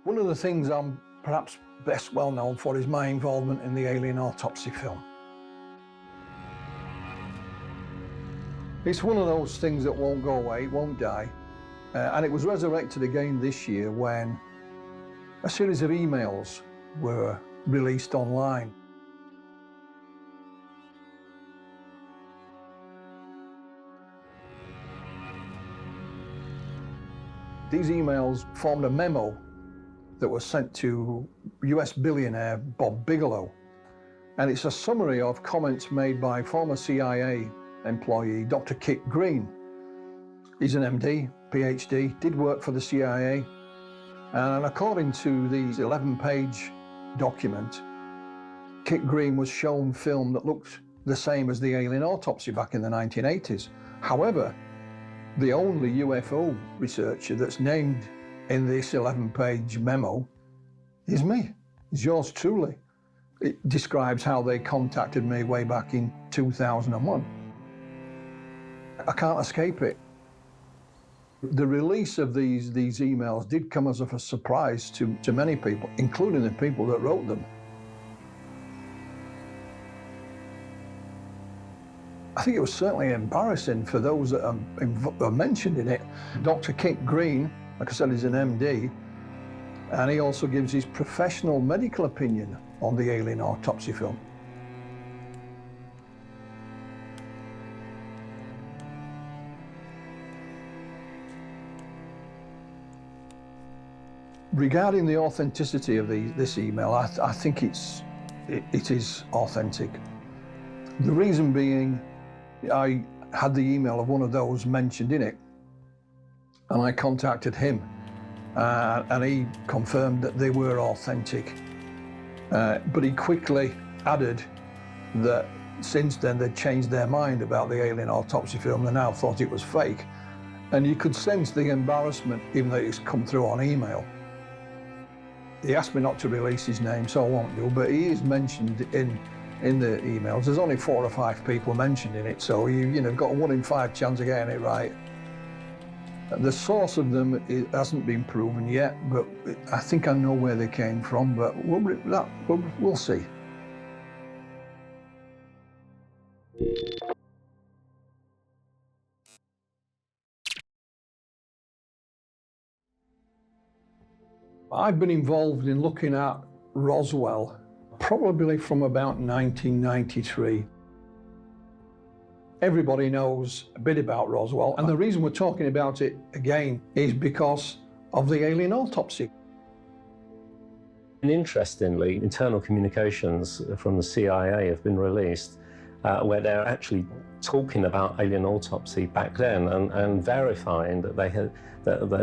One of the things I'm perhaps best well known for is my involvement in the alien autopsy film. It's one of those things that won't go away, it won't die. And it was resurrected again this year when a series of emails were released online. These emails formed a memo that was sent to US billionaire Bob Bigelow. And it's a summary of comments made by former CIA employee Dr. Kit Green. He's an MD, PhD, did work for the CIA. And according to the 11-page document, Kit Green was shown film that looked the same as the alien autopsy back in the 1980s. However, the only UFO researcher that's named in this 11-page memo is me. It's yours truly. It describes how they contacted me way back in 2001. I can't escape it. The release of these emails did come as a surprise to many people, including the people that wrote them. I think it was certainly embarrassing for those that are mentioned in it. Dr. Kit Green, like I said, is an MD, and he also gives his professional medical opinion on the alien autopsy film. Regarding the authenticity of this email, I think it is authentic. The reason being, I had the email of one of those mentioned in it, and I contacted him, and he confirmed that they were authentic. But he quickly added that since then they'd changed their mind about the alien autopsy film. They now thought it was fake. And you could sense the embarrassment, even though it's come through on email. He asked me not to release his name, so I won't do, but he is mentioned in the emails. There's only 4 or 5 people mentioned in it, so you've got a 1 in 5 chance of getting it right. The source of them hasn't been proven yet, but I think I know where they came from, but we'll see. I've been involved in looking at Roswell probably from about 1993. Everybody knows a bit about Roswell, and the reason we're talking about it again is because of the alien autopsy. And interestingly, internal communications from the CIA have been released where they're actually talking about alien autopsy back then and verifying that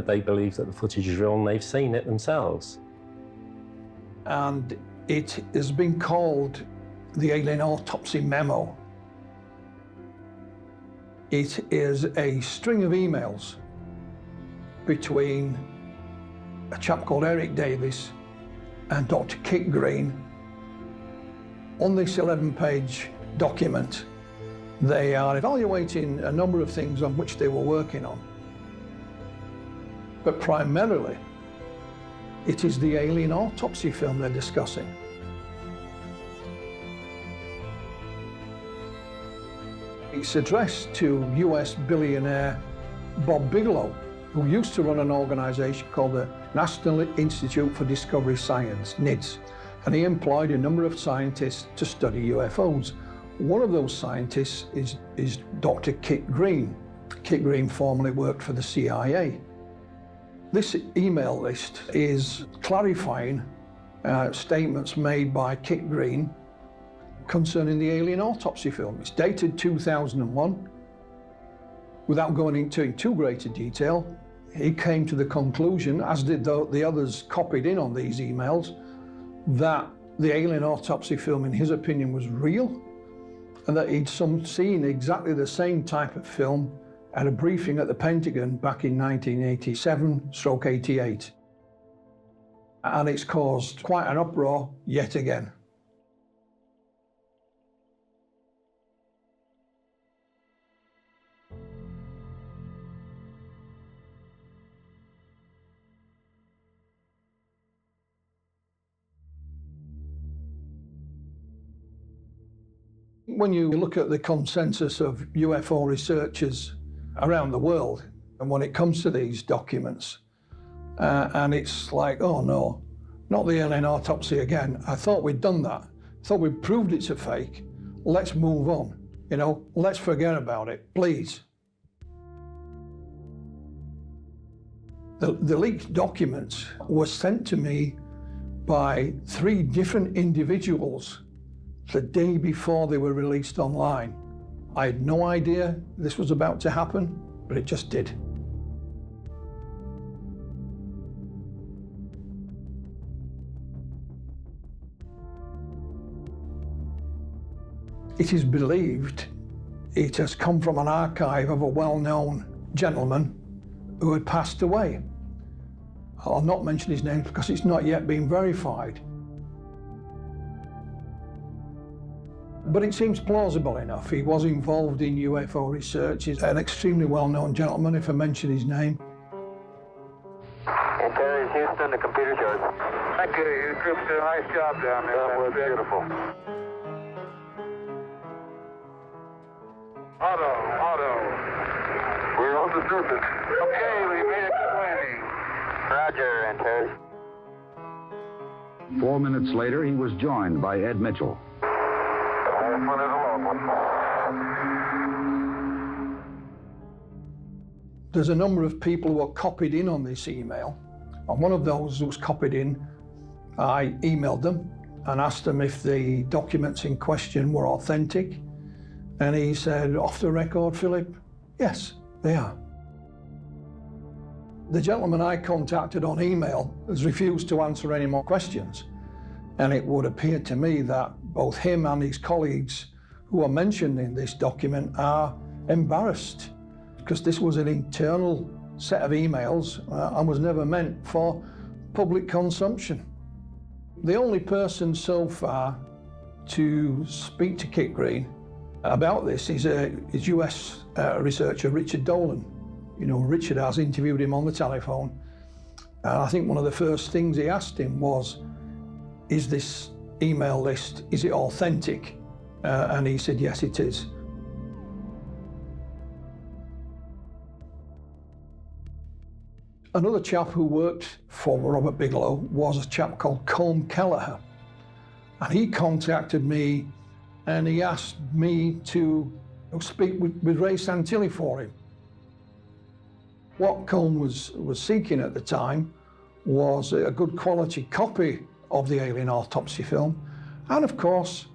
they believe that the footage is real and they've seen it themselves. And it has been called the alien autopsy memo. It is a string of emails between a chap called Eric Davis and Dr. Kit Green. On this 11-page document, they are evaluating a number of things on which they were working on. But primarily, it is the alien autopsy film they're discussing. It's addressed to US billionaire Bob Bigelow, who used to run an organization called the National Institute for Discovery Science, NIDS, and he employed a number of scientists to study UFOs. One of those scientists is Dr. Kit Green. Kit Green formerly worked for the CIA. This email list is clarifying statements made by Kit Green concerning the alien autopsy film. It's dated 2001. Without going into too great a detail, he came to the conclusion, as did the others copied in on these emails, that the alien autopsy film, in his opinion, was real, and that he'd seen exactly the same type of film at a briefing at the Pentagon back in 1987/88. And it's caused quite an uproar yet again. When you look at the consensus of UFO researchers around the world, and when it comes to these documents, and it's like, oh no, not the alien autopsy again. I thought we'd done that. I thought we'd proved it's a fake. Let's move on. You know, let's forget about it, please. The leaked documents were sent to me by 3 different individuals the day before they were released online. I had no idea this was about to happen, but it just did. It is believed it has come from an archive of a well-known gentleman who had passed away. I'll not mention his name because it's not yet been verified. But it seems plausible enough. He was involved in UFO research. He's an extremely well-known gentleman, if I mention his name. Terry, Houston, the computer's yours. Thank you. You troops did a nice job down there. That was beautiful. Auto. We're on the surface. Okay, we made it to landing. Roger, Antares. 4 minutes later, he was joined by Ed Mitchell. There's a number of people who are copied in on this email, and one of those who was copied in, I emailed them and asked them if the documents in question were authentic, and he said, off the record, Philip, yes, they are. The gentleman I contacted on email has refused to answer any more questions, and it would appear to me that both him and his colleagues who are mentioned in this document are embarrassed because this was an internal set of emails and was never meant for public consumption. The only person so far to speak to Kit Green about this is US researcher Richard Dolan. You know, Richard has interviewed him on the telephone. And I think one of the first things he asked him was, is this email list, is it authentic? And he said, yes, it is. Another chap who worked for Robert Bigelow was a chap called Colm Kelleher. And he contacted me and he asked me to speak with Ray Santilli for him. What Colm was seeking at the time was a good quality copy of the alien autopsy film, and of course,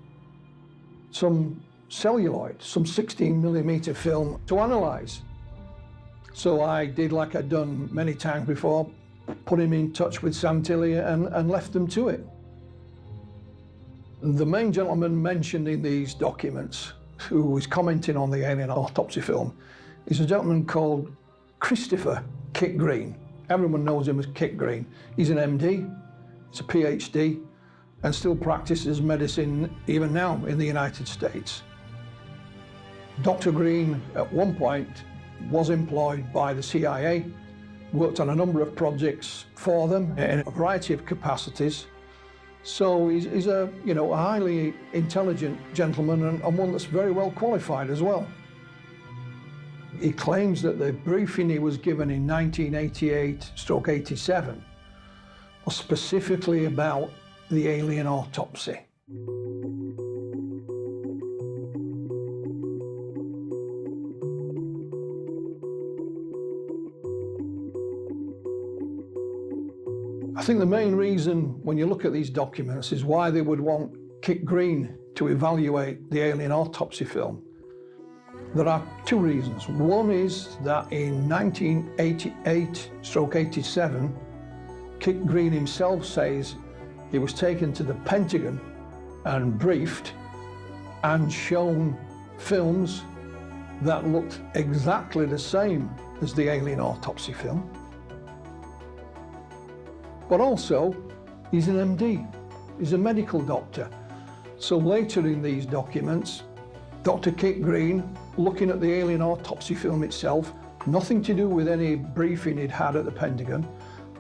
some celluloid, some 16mm film to analyze. So I did like I'd done many times before, put him in touch with Santilli and left them to it. The main gentleman mentioned in these documents who was commenting on the alien autopsy film is a gentleman called Christopher Kit Green. Everyone knows him as Kit Green. He's an MD, he's a PhD, and still practices medicine even now in the United States. Dr. Green, at one point, was employed by the CIA, worked on a number of projects for them in a variety of capacities. So he's a highly intelligent gentleman and one that's very well qualified as well. He claims that the briefing he was given in 1988/87 was specifically about the alien autopsy. I think the main reason when you look at these documents is why they would want Kit Green to evaluate the alien autopsy film. There are 2 reasons. One is that in 1988/87, Kit Green himself says he was taken to the Pentagon and briefed and shown films that looked exactly the same as the alien autopsy film. But also, he's an MD, he's a medical doctor. So later in these documents, Dr. Kit Green, looking at the alien autopsy film itself, nothing to do with any briefing he'd had at the Pentagon,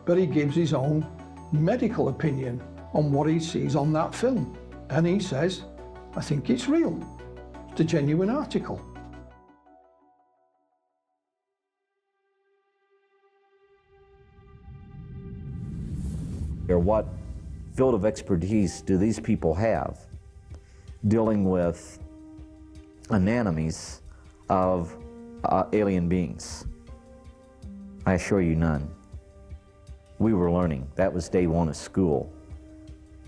but he gives his own medical opinion on what he sees on that film. And he says, I think it's real. a genuine article. Or what field of expertise do these people have dealing with anatomies of alien beings? I assure you none. We were learning. That was day one of school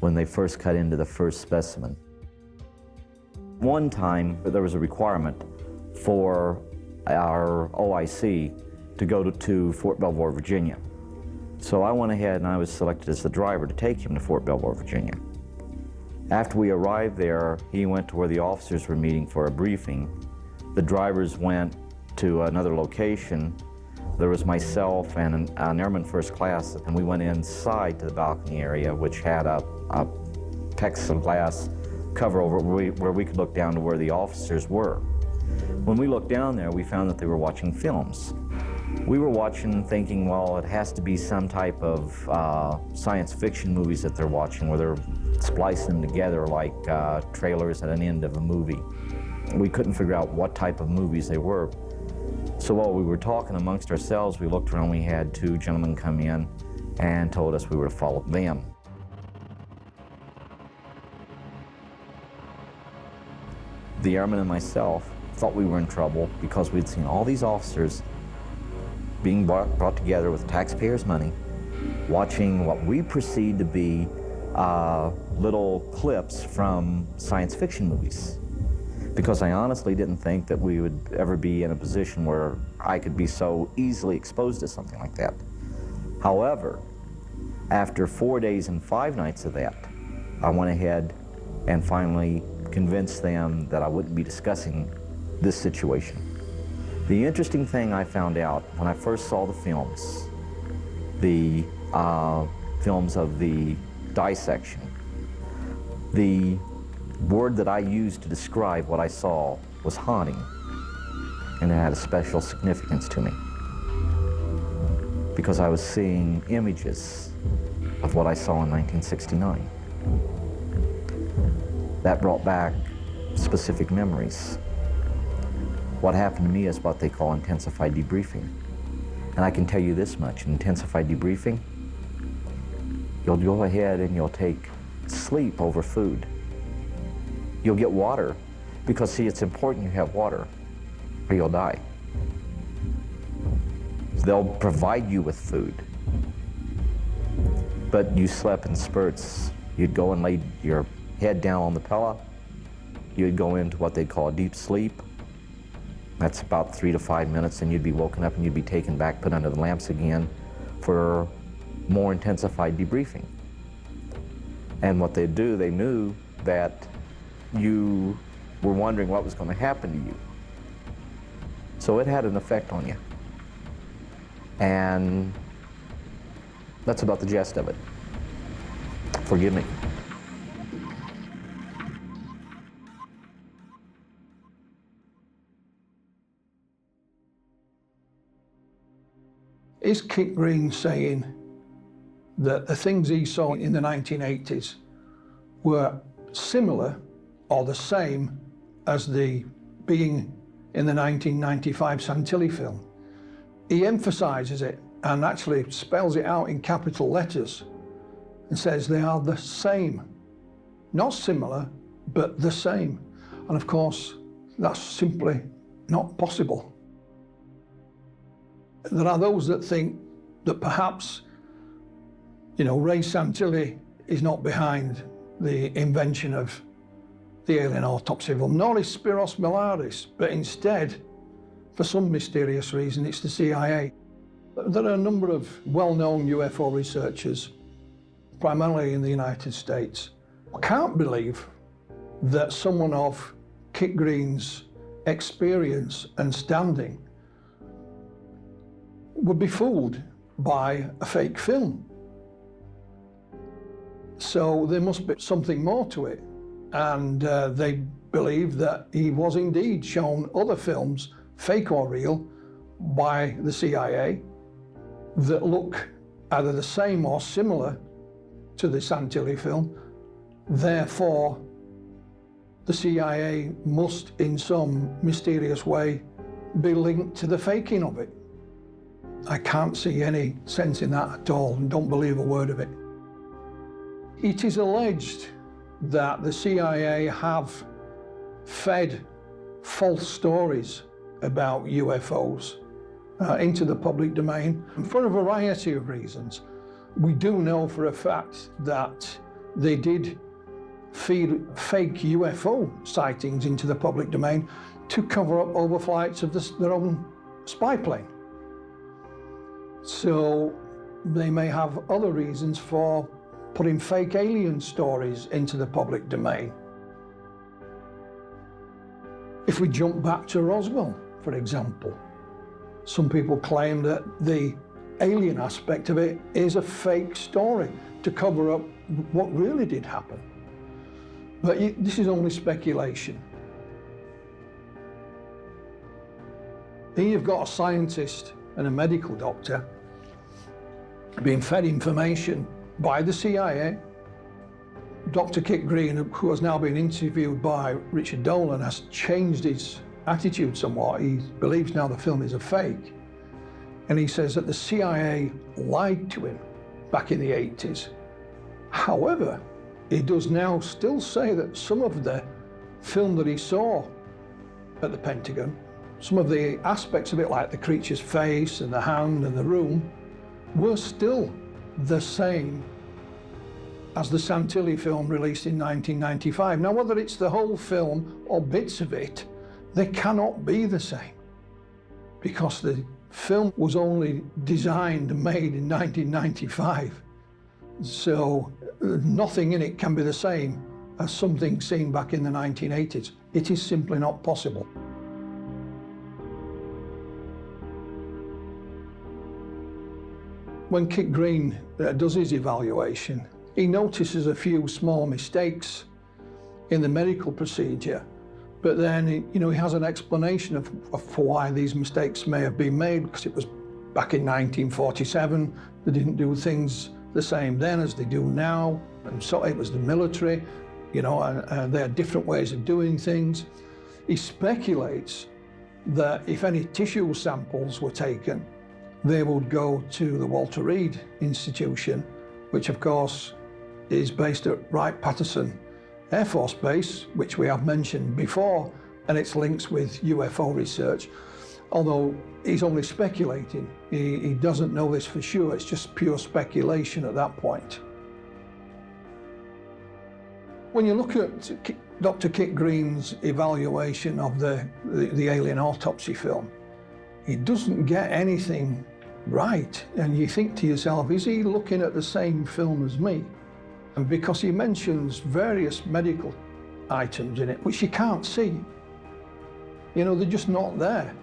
when they first cut into the first specimen. One time there was a requirement for our OIC to go to Fort Belvoir, Virginia. So I went ahead and I was selected as the driver to take him to Fort Belvoir, Virginia. After we arrived there, he went to where the officers were meeting for a briefing. The drivers went to another location. There was myself and an airman first class, and we went inside to the balcony area, which had a plexiglass cover over where we could look down to where the officers were. When we looked down there, we found that they were watching films. We were watching thinking, well, it has to be some type of science fiction movies that they're watching, where they're splicing them together like trailers at an end of a movie. We couldn't figure out what type of movies they were. So while we were talking amongst ourselves, we looked around, we had two gentlemen come in and told us we were to follow them. The airman and myself thought we were in trouble because we'd seen all these officers being brought together with taxpayers' money, watching what we perceived to be little clips from science fiction movies. Because I honestly didn't think that we would ever be in a position where I could be so easily exposed to something like that. However, after 4 days and 5 nights of that, I went ahead and finally convinced them that I wouldn't be discussing this situation. The interesting thing I found out when I first saw the films of the dissection, the word that I used to describe what I saw was haunting, and it had a special significance to me because I was seeing images of what I saw in 1969. That brought back specific memories. What happened to me is what they call intensified debriefing. And I can tell you this much, in intensified debriefing, you'll go ahead and you'll take sleep over food. You'll get water, because see, it's important you have water, or you'll die. They'll provide you with food. But you slept in spurts. You'd go and lay your head down on the pillow. You'd go into what they call deep sleep. That's about 3 to 5 minutes, and you'd be woken up and you'd be taken back, put under the lamps again for more intensified debriefing. And what they'd do, they knew that you were wondering what was going to happen to you. So it had an effect on you. And that's about the gist of it. Forgive me. Is Kit Green saying that the things he saw in the 1980s were similar or the same as the being in the 1995 Santilli film? He emphasizes it and actually spells it out in capital letters and says they are the same. Not similar, but the same. And of course, that's simply not possible. There are those that think that perhaps, Ray Santilli is not behind the invention of the alien autopsy film, nor is Spiros Milaris, but instead, for some mysterious reason, it's the CIA. There are a number of well-known UFO researchers, primarily in the United States. I can't believe that someone of Kit Green's experience and standing would be fooled by a fake film. So there must be something more to it. And they believe that he was indeed shown other films, fake or real, by the CIA that look either the same or similar to the Santilli film. Therefore, the CIA must, in some mysterious way, be linked to the faking of it. I can't see any sense in that at all, and don't believe a word of it. It is alleged that the CIA have fed false stories about UFOs into the public domain for a variety of reasons. We do know for a fact that they did feed fake UFO sightings into the public domain to cover up overflights of their own spy plane. So they may have other reasons for putting fake alien stories into the public domain. If we jump back to Roswell, for example, some people claim that the alien aspect of it is a fake story to cover up what really did happen. But this is only speculation. Here you've got a scientist and a medical doctor being fed information by the CIA. Dr. Kit Green, who has now been interviewed by Richard Dolan, has changed his attitude somewhat. He believes now the film is a fake. And he says that the CIA lied to him back in the 80s. However, he does now still say that some of the film that he saw at the Pentagon, some of the aspects of it, like the creature's face and the hand and the room, were still the same as the Santilli film released in 1995. Now, whether it's the whole film or bits of it, they cannot be the same, because the film was only designed and made in 1995. So nothing in it can be the same as something seen back in the 1980s. It is simply not possible. When Kit Green does his evaluation, he notices a few small mistakes in the medical procedure, but then he has an explanation of why these mistakes may have been made, because it was back in 1947. They didn't do things the same then as they do now, and so it was the military, and they had different ways of doing things. He speculates that if any tissue samples were taken, they would go to the Walter Reed Institution, which of course is based at Wright-Patterson Air Force Base, which we have mentioned before, and its links with UFO research. Although he's only speculating, he doesn't know this for sure, it's just pure speculation at that point. When you look at Dr. Kit Green's evaluation of the alien autopsy film, he doesn't get anything right, and you think to yourself, is he looking at the same film as me? And because he mentions various medical items in it, which you can't see. They're just not there.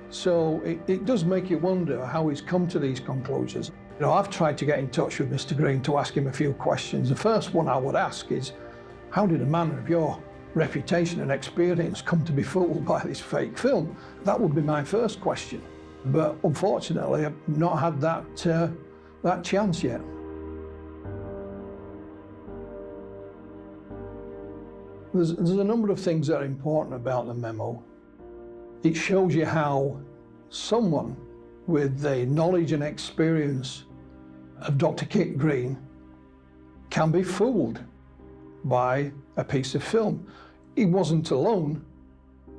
So it does make you wonder how he's come to these conclusions. I've tried to get in touch with Mr. Green to ask him a few questions. The first one I would ask is, how did a man of your reputation and experience come to be fooled by this fake film? That would be my first question. But unfortunately, I've not had that chance yet. There's a number of things that are important about the memo. It shows you how someone with the knowledge and experience of Dr. Kit Green can be fooled by a piece of film. He wasn't alone.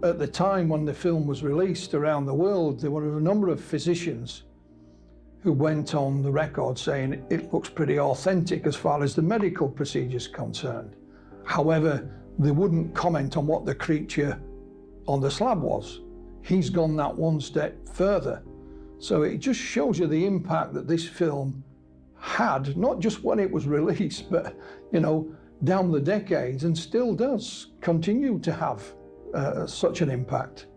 At the time when the film was released around the world, there were a number of physicians who went on the record saying it looks pretty authentic as far as the medical procedure is concerned. However, they wouldn't comment on what the creature on the slab was. He's gone that one step further. So it just shows you the impact that this film had, not just when it was released, but down the decades, and still does continue to have such an impact.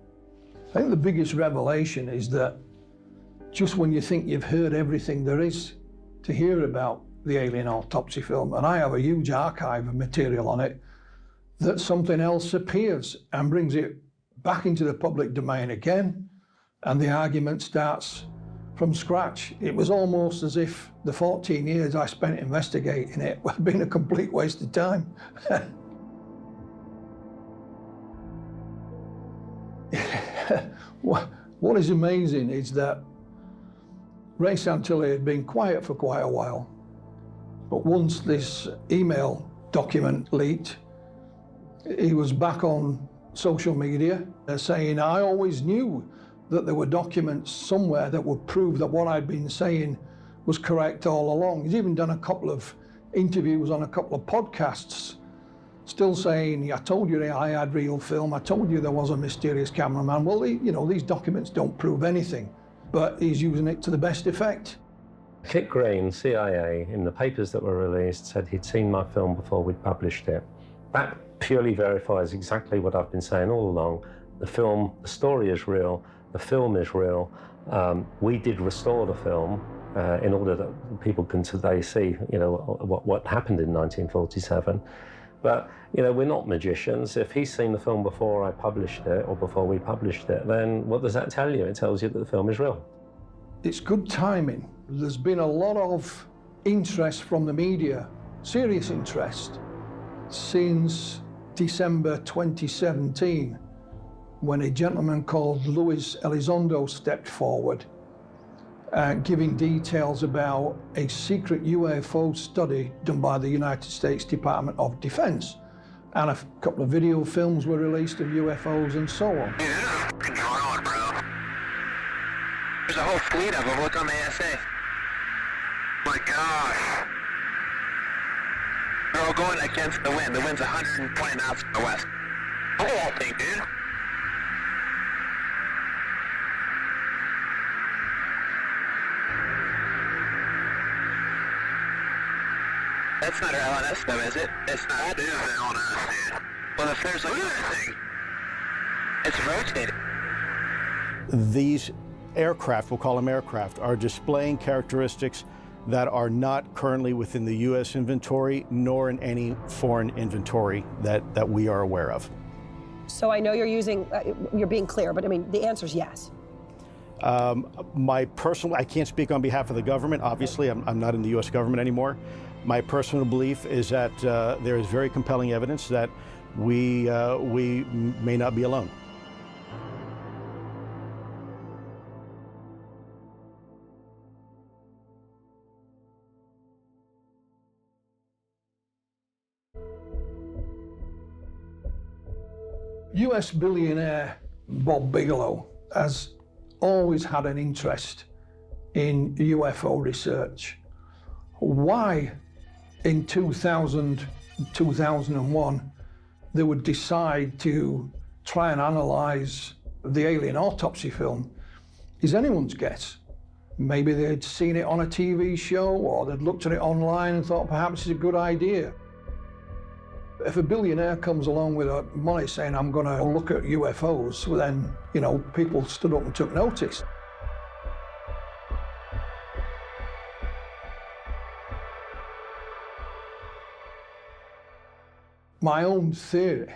I think the biggest revelation is that just when you think you've heard everything there is to hear about the alien autopsy film, and I have a huge archive of material on it, that something else appears and brings it back into the public domain again, and the argument starts from scratch. It was almost as if the 14 years I spent investigating it had been a complete waste of time. What is amazing is that Ray Santilli had been quiet for quite a while, but once this email document leaked, he was back on social media saying, I always knew that there were documents somewhere that would prove that what I'd been saying was correct all along. He's even done a couple of interviews on a couple of podcasts, still saying, I told you I had real film, I told you there was a mysterious cameraman. Well, these documents don't prove anything, but he's using it to the best effect. Kit Green, CIA, in the papers that were released, said he'd seen my film before we'd published it. That purely verifies exactly what I've been saying all along. The story is real, the film is real. We did restore the film in order that people can today see, what happened in 1947. But, we're not magicians. If he's seen the film before I published it, or before we published it, then what does that tell you? It tells you that the film is real. It's good timing. There's been a lot of interest from the media, serious interest, since December 2017, when a gentleman called Luis Elizondo stepped forward, giving details about a secret UFO study done by the United States Department of Defense. And a couple of video films were released of UFOs and so on. Dude, this is fucking Arnold, bro. There's a whole fleet of them. Look on the ASA. My gosh. They're all going against the wind. The wind's 120 knots to the west. Look at that thing, dude. That's not our LNS though, is it? It's not. That is an LNS, dude. Well, if there's another thing, it's rotating. These aircraft, we'll call them aircraft, are displaying characteristics that are not currently within the U.S. inventory, nor in any foreign inventory that we are aware of. So I know you're being clear, but I mean, the answer is yes. I can't speak on behalf of the government. Obviously, I'm not in the U.S. government anymore. My personal belief is that there is very compelling evidence that we may not be alone. US billionaire Bob Bigelow has always had an interest in UFO research. Why in 2000, 2001, they would decide to try and analyze the alien autopsy film is anyone's guess. Maybe they'd seen it on a TV show, or they'd looked at it online and thought perhaps it's a good idea. If a billionaire comes along with money saying, I'm going to look at UFOs, well then, people stood up and took notice. My own theory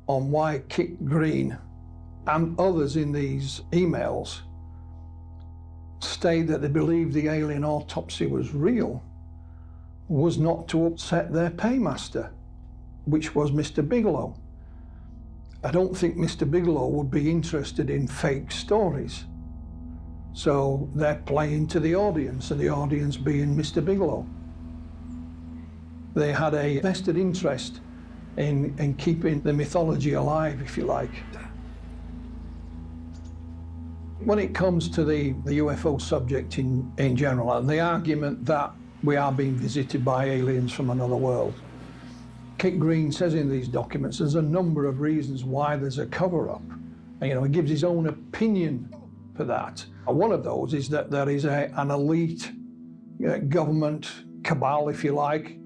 on why Kit Green and others in these emails state that they believe the alien autopsy was real was not to upset their paymaster, which was Mr. Bigelow. I don't think Mr. Bigelow would be interested in fake stories. So they're playing to the audience, and the audience being Mr. Bigelow. They had a vested interest in keeping the mythology alive, if you like. When it comes to the UFO subject in general, and the argument that we are being visited by aliens from another world, Kit Green says in these documents there's a number of reasons why there's a cover-up. And, he gives his own opinion for that. And one of those is that there is an elite government cabal, if you like,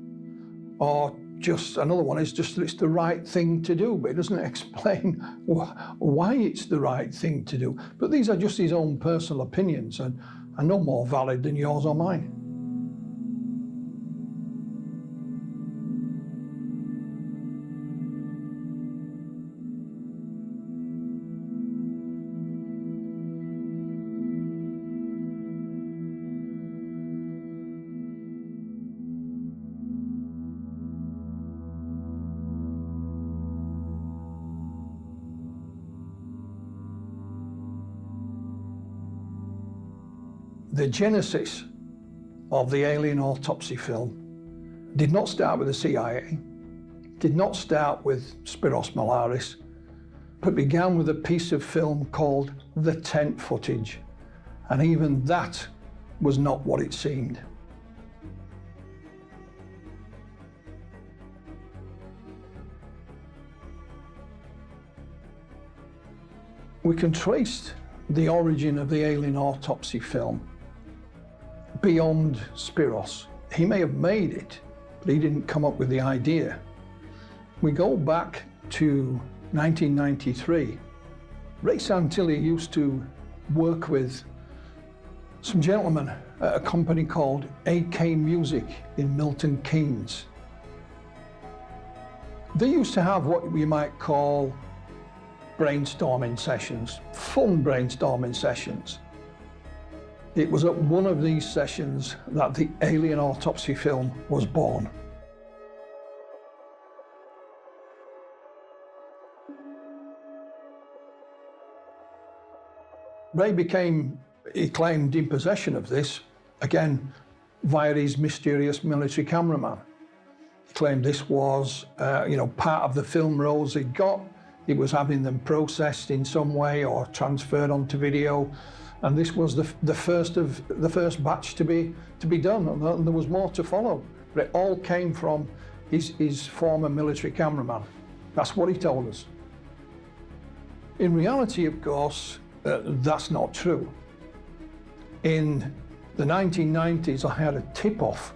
or just another one is just that it's the right thing to do, but it doesn't explain why it's the right thing to do. But these are just his own personal opinions and are no more valid than yours or mine. The genesis of the alien autopsy film did not start with the CIA, did not start with Spiros Malaris, but began with a piece of film called the tent footage. And even that was not what it seemed. We can trace the origin of the alien autopsy film beyond Spiros. He may have made it, but he didn't come up with the idea. We go back to 1993. Ray Santilli used to work with some gentlemen at a company called AK Music in Milton Keynes. They used to have what we might call brainstorming sessions, fun brainstorming sessions. It was at one of these sessions that the alien autopsy film was born. Ray he claimed in possession of this, again, via his mysterious military cameraman. He claimed this was, part of the film rolls he'd got. He was having them processed in some way or transferred onto video, and this was the first batch to be done, and there was more to follow. But it all came from his former military cameraman. That's what he told us. In reality, of course, that's not true. In the 1990s, I had a tip-off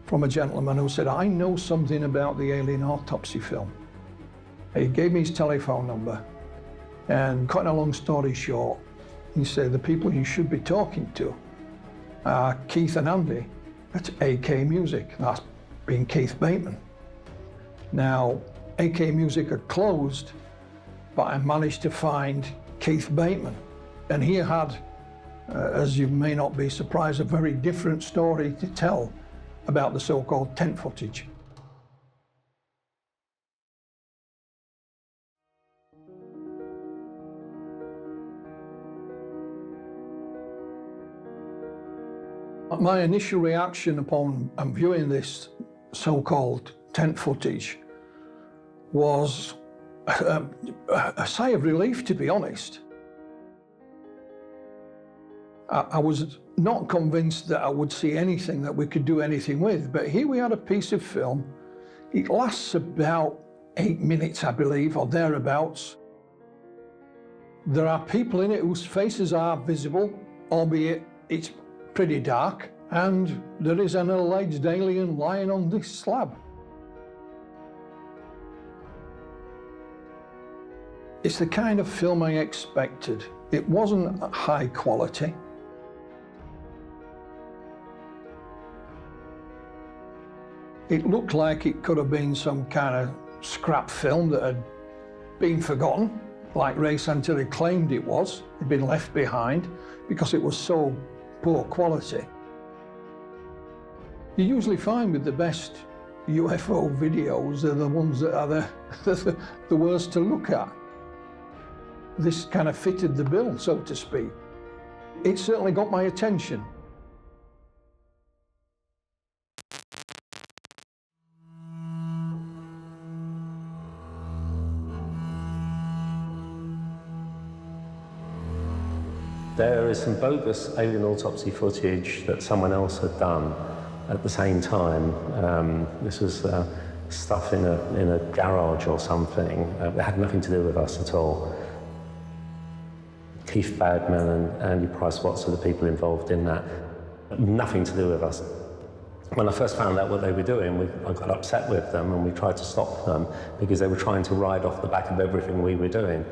from a gentleman who said, "I know something about the alien autopsy film." He gave me his telephone number, and cutting a long story short, he said, "The people you should be talking to are Keith and Andy at AK Music." That's being Keith Bateman. Now, AK Music had closed, but I managed to find Keith Bateman, and he had, as you may not be surprised, a very different story to tell about the so-called tent footage. My initial reaction upon viewing this so-called tent footage was a sigh of relief, to be honest. I was not convinced that I would see anything that we could do anything with, but here we had a piece of film. It lasts about 8 minutes, I believe, or thereabouts. There are people in it whose faces are visible, albeit it's pretty dark, and there is an alleged alien lying on this slab. It's the kind of film I expected. It wasn't high quality. It looked like it could have been some kind of scrap film that had been forgotten, like Ray Santilli claimed it was. It'd been left behind because it was so poor quality. You usually find with the best UFO videos, they're the ones that are the worst to look at. This kind of fitted the bill, so to speak. It certainly got my attention. There is some bogus alien autopsy footage that someone else had done at the same time. This was stuff in a garage or something. It had nothing to do with us at all. Keith Badman and Andy Price-Watts are the people involved in that. Nothing to do with us. When I first found out what they were doing, I got upset with them and we tried to stop them because they were trying to ride off the back of everything we were doing.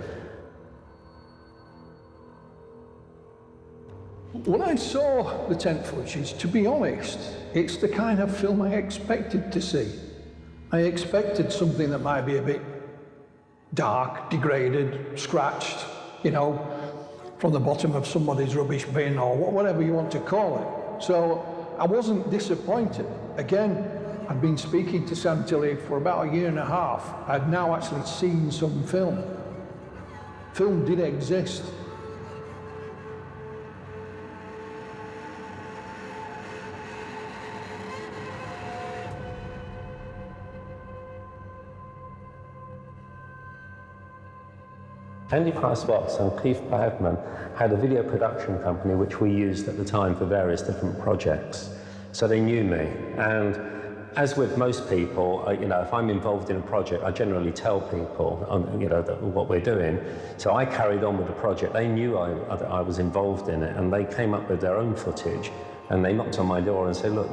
When I saw the tent footage, to be honest, it's the kind of film I expected to see. I expected something that might be a bit dark, degraded, scratched, from the bottom of somebody's rubbish bin or whatever you want to call it. So I wasn't disappointed. Again, I'd been speaking to Santilli for about 1.5 years. I'd now actually seen some film. Film did exist. Andy Price-Watts and Keith Friedman had a video production company which we used at the time for various different projects. So they knew me. And as with most people, if I'm involved in a project, I generally tell people, what we're doing. So I carried on with the project. They knew I was involved in it, and they came up with their own footage. And they knocked on my door and said, look,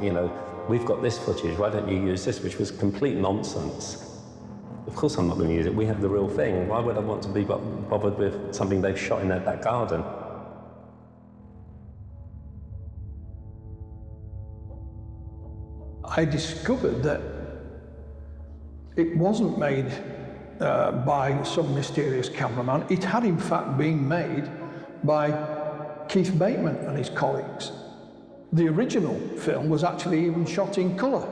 we've got this footage, why don't you use this, which was complete nonsense. Of course I'm not going to use it, we have the real thing. Why would I want to be bothered with something they've shot in their back garden? I discovered that it wasn't made by some mysterious cameraman. It had in fact been made by Keith Bateman and his colleagues. The original film was actually even shot in colour.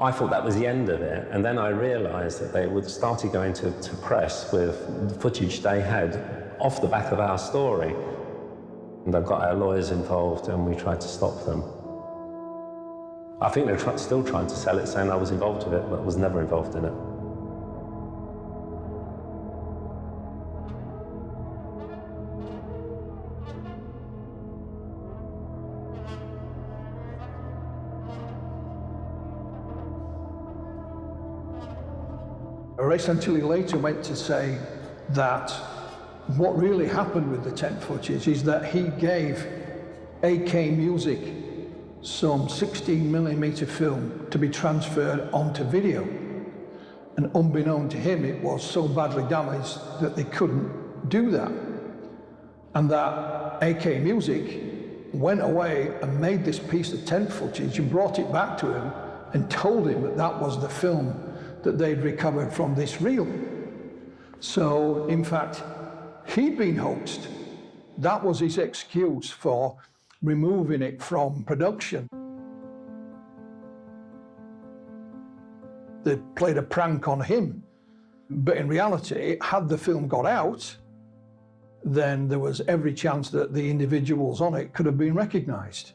I thought that was the end of it, and then I realised that they would started going to press with the footage they had off the back of our story. And they've got our lawyers involved, and we tried to stop them. I think they're still trying to sell it, saying I was involved with it, but was never involved in it. Ray Santilli later went to say that what really happened with the tent footage is that he gave AK Music some 16mm film to be transferred onto video. And unbeknown to him, it was so badly damaged that they couldn't do that. And that AK Music went away and made this piece of tent footage and brought it back to him and told him that that was the film that they'd recovered from this reel. So, in fact, he'd been hoaxed. That was his excuse for removing it from production. They played a prank on him. But in reality, had the film got out, then there was every chance that the individuals on it could have been recognised.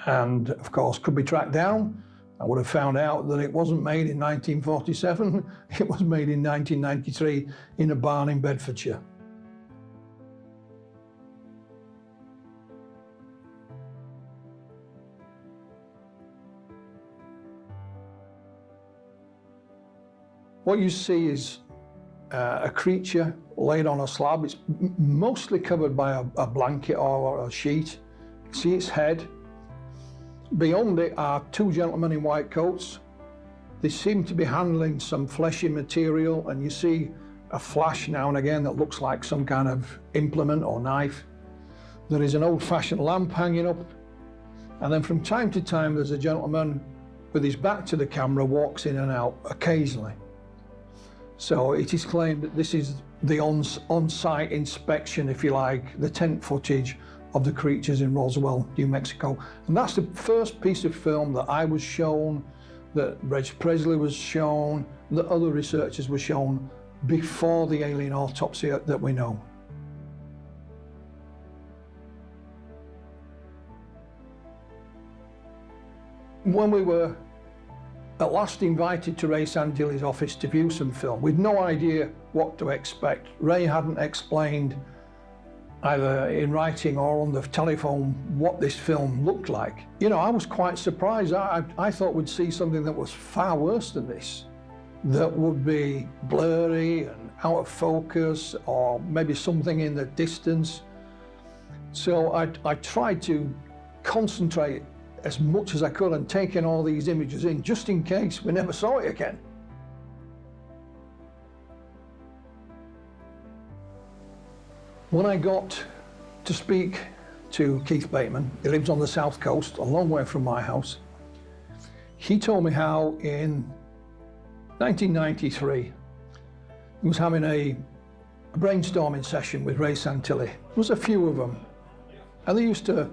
And, of course, could be tracked down. I would have found out that it wasn't made in 1947, it was made in 1993 in a barn in Bedfordshire. What you see is a creature laid on a slab. It's mostly covered by a blanket or a sheet. You see its head. Beyond it are two gentlemen in white coats. They seem to be handling some fleshy material, and you see a flash now and again that looks like some kind of implement or knife. There is an old-fashioned lamp hanging up, and then from time to time there's a gentleman with his back to the camera walks in and out occasionally. So it is claimed that this is the on-site inspection, if you like, the tent footage of the creatures in Roswell, New Mexico. And that's the first piece of film that I was shown, that Reg Presley was shown, that other researchers were shown before the alien autopsy that we know. When we were at last invited to Ray Santilli's office to view some film, with no idea what to expect. Ray hadn't explained either in writing or on the telephone what this film looked like. I was quite surprised. I thought we'd see something that was far worse than this, that would be blurry and out of focus, or maybe something in the distance. So I tried to concentrate as much as I could on taking all these images in, just in case we never saw it again. When I got to speak to Keith Bateman, he lives on the south coast, a long way from my house, he told me how in 1993 he was having a brainstorming session with Ray Santilli. There was a few of them, and they used to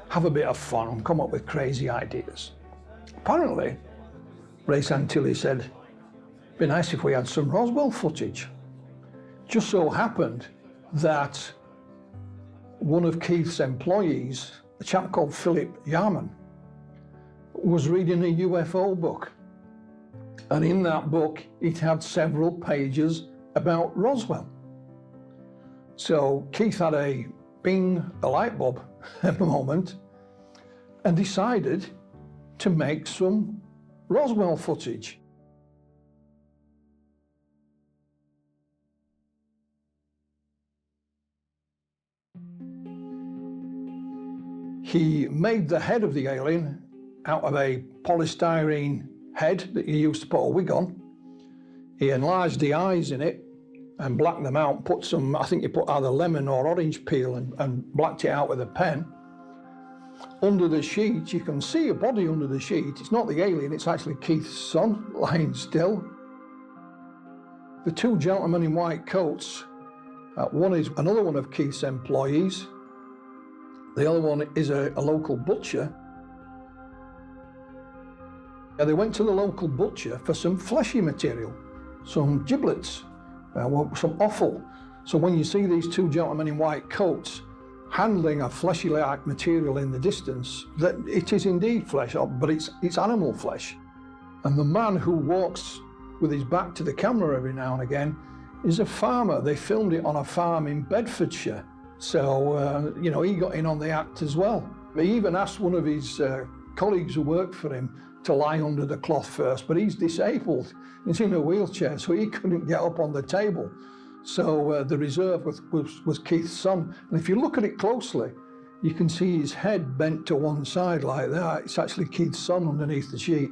have a bit of fun and come up with crazy ideas. Apparently, Ray Santilli said, it'd be nice if we had some Roswell footage. Just so happened that one of Keith's employees, a chap called Philip Yarman, was reading a UFO book. And in that book, it had several pages about Roswell. So Keith had a light bulb moment and decided to make some Roswell footage. He made the head of the alien out of a polystyrene head that you used to put a wig on. He enlarged the eyes in it and blacked them out, put some, I think he put either lemon or orange peel and blacked it out with a pen. Under the sheet, you can see a body under the sheet. It's not the alien, it's actually Keith's son lying still. The two gentlemen in white coats, one is another one of Keith's employees. The other one is a local butcher. They went to the local butcher for some fleshy material, some giblets, some offal. So when you see these two gentlemen in white coats handling a fleshy-like material in the distance, that it is indeed flesh, but it's animal flesh. And the man who walks with his back to the camera every now and again is a farmer. They filmed it on a farm in Bedfordshire. So, you know, he got in on the act as well. He even asked one of his colleagues who worked for him to lie under the cloth first, but he's disabled. He's in a wheelchair, so he couldn't get up on the table. So the reserve was Keith's son. And if you look at it closely, you can see his head bent to one side like that. It's actually Keith's son underneath the sheet.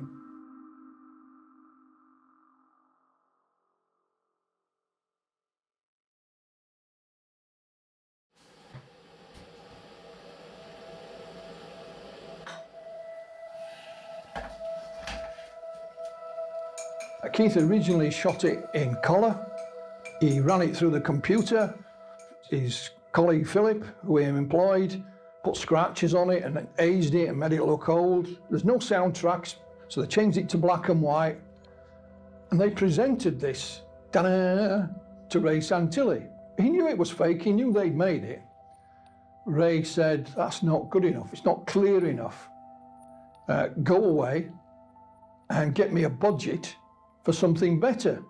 Keith originally shot it in colour. He ran it through the computer. His colleague Philip, who he employed, put scratches on it and aged it and made it look old. There's no soundtracks, so they changed it to black and white. And they presented this to Ray Santilli. He knew it was fake, he knew they'd made it. Ray said, "That's not good enough, it's not clear enough. Go away and get me a budget for something better."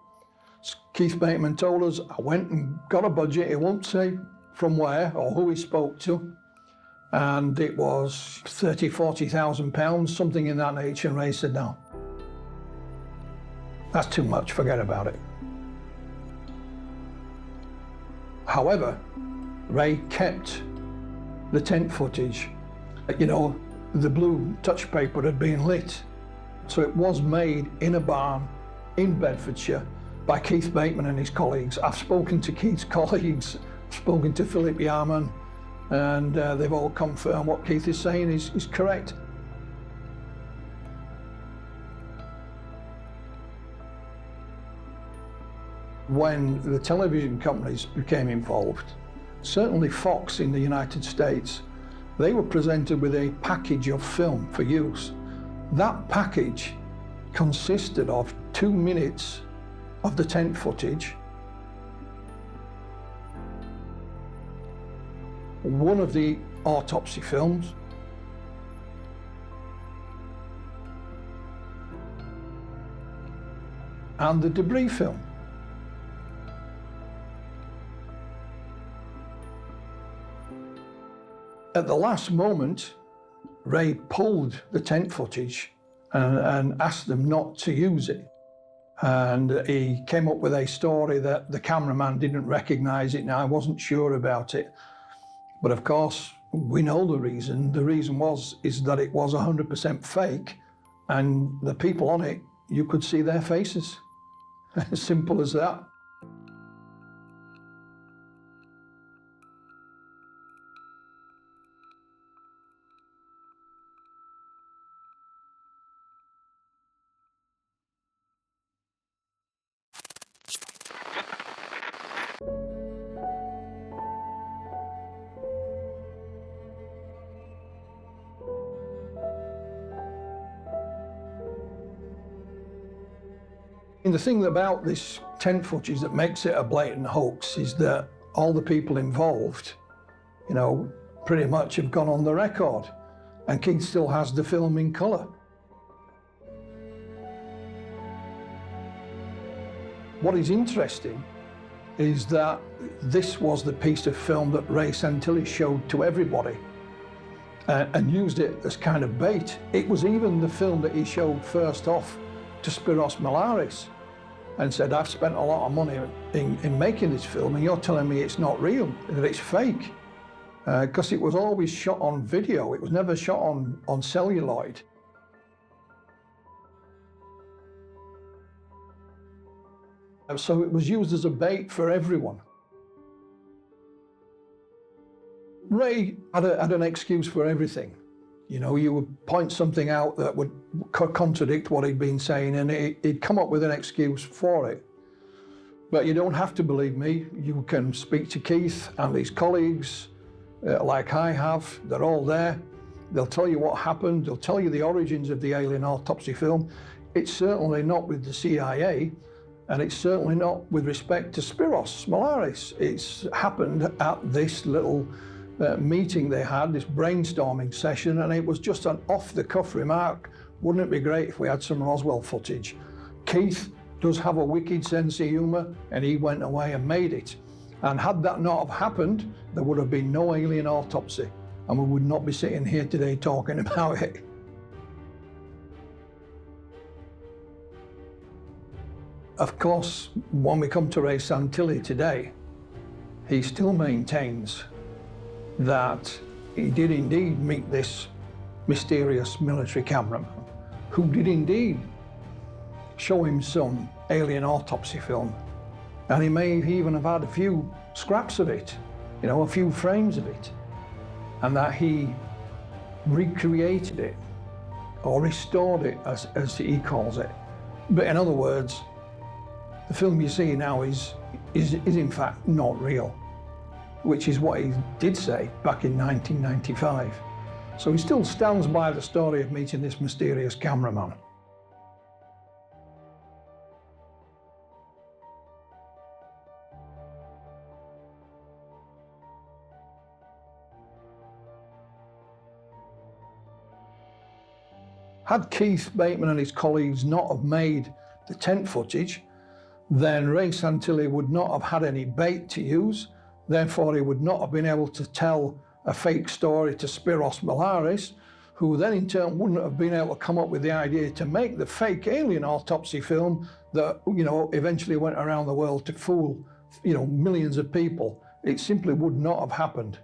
Keith Bateman told us, "I went and got a budget," he won't say from where or who he spoke to, and it was £30,000-40,000, something in that nature, and Ray said, "No, that's too much, forget about it." However, Ray kept the tent footage. You know, the blue touch paper had been lit, so it was made in a barn in Bedfordshire by Keith Bateman and his colleagues. I've spoken to Keith's colleagues, I've spoken to Philip Yarman, and they've all confirmed what Keith is saying is correct. When the television companies became involved, certainly Fox in the United States, they were presented with a package of film for use. That package consisted of 2 minutes of the tent footage, one of the autopsy films, and the debris film. At the last moment, Ray pulled the tent footage and asked them not to use it. And he came up with a story that the cameraman didn't recognize it. Now, I wasn't sure about it. But of course, we know the reason. The reason is that it was 100% fake, and the people on it, you could see their faces. As simple as that. And the thing about this tent footage that makes it a blatant hoax is that all the people involved, you know, pretty much have gone on the record, and Keith still has the film in colour. What is interesting is that this was the piece of film that Ray Santilli showed to everybody and used it as kind of bait. It was even the film that he showed first off to Spiros Malaris and said, I've spent a lot of money in making this film and you're telling me it's not real, that it's fake. Because it was always shot on video, it was never shot on celluloid. So it was used as a bait for everyone. Ray had an excuse for everything. You know, you would point something out that would contradict what he'd been saying and he'd come up with an excuse for it. But you don't have to believe me. You can speak to Keith and his colleagues, like I have. They're all there. They'll tell you what happened. They'll tell you the origins of the alien autopsy film. It's certainly not with the CIA, and it's certainly not with respect to Spiros Malaris. It's happened at this little meeting they had, this brainstorming session, and it was just an off-the-cuff remark. Wouldn't it be great if we had some Roswell footage? Keith does have a wicked sense of humour, and he went away and made it. And had that not have happened, there would have been no alien autopsy, and we would not be sitting here today talking about it. Of course, when we come to Ray Santilli today, he still maintains that he did indeed meet this mysterious military cameraman who did indeed show him some alien autopsy film. And he may even have had a few scraps of it, you know, a few frames of it, and that he recreated it or restored it, as he calls it. But in other words, the film you see now is in fact not real, which is what he did say back in 1995. So he still stands by the story of meeting this mysterious cameraman. Had Keith Bateman and his colleagues not have made the tent footage, then Ray Santilli would not have had any bait to use. Therefore, he would not have been able to tell a fake story to Spiros Malaris, who then in turn wouldn't have been able to come up with the idea to make the fake alien autopsy film that, you know, eventually went around the world to fool, you know, millions of people. It simply would not have happened.